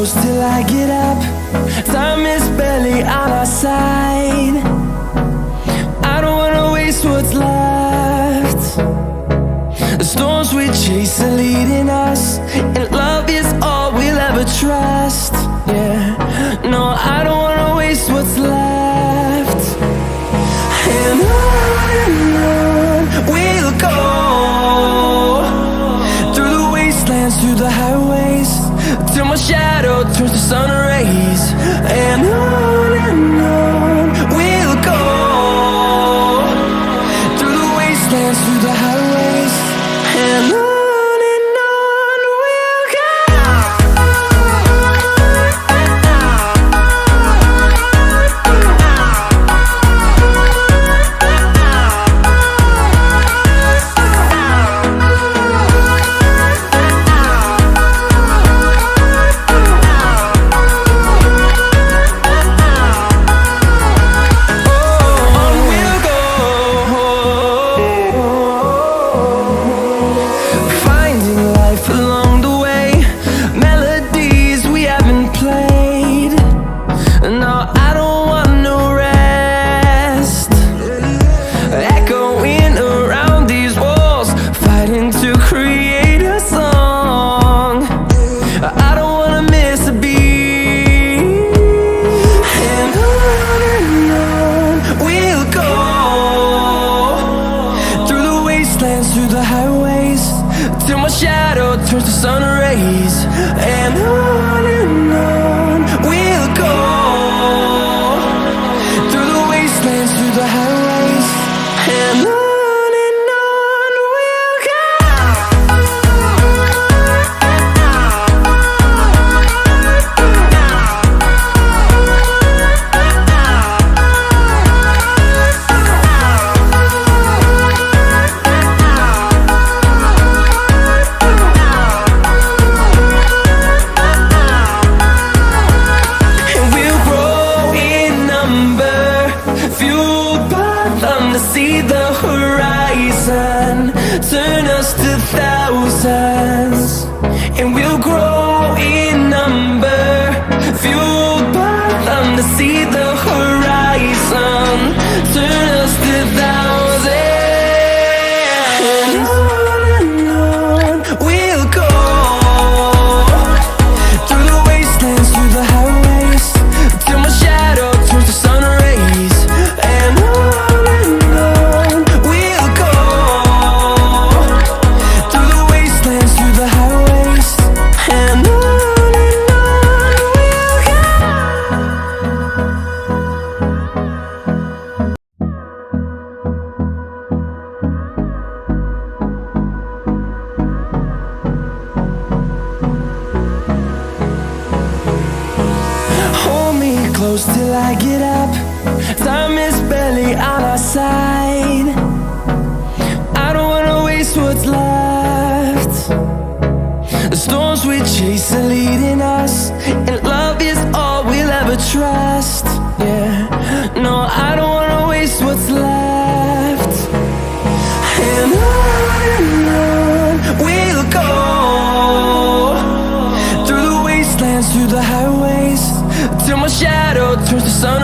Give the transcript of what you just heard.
close till I get up. Time is barely on our side. I don't wanna waste what's left. The storms we chase are leading us, and love is all we'll ever trust. Yeah, no, I don't wanna waste what's left. And on we'll go, through the wastelands, through the highways, till my shadow turns to sun rays. And on we'll go, through the wastelands, through the highways, and on we'll go. Through the highways, till my shadow turns to sun rays. And on we'll go, through the wastelands, through the highways, and on we'll go. To see the horizon turn us to thousands, and we'll grow in number, fueled by them. To see the horizon turn us to thousands, and on we'll go, through the wastelands, through the highways, till my shadow turns to sun rays. And close till I get up. Time is barely on our side. I don't wanna waste what's left. The storms we chase are leading us, and love is all we'll ever trust. Yeah, no, I don't wanna waste what's left. And on we'll go, through the wastelands, through the highways, till my shadow turns to sun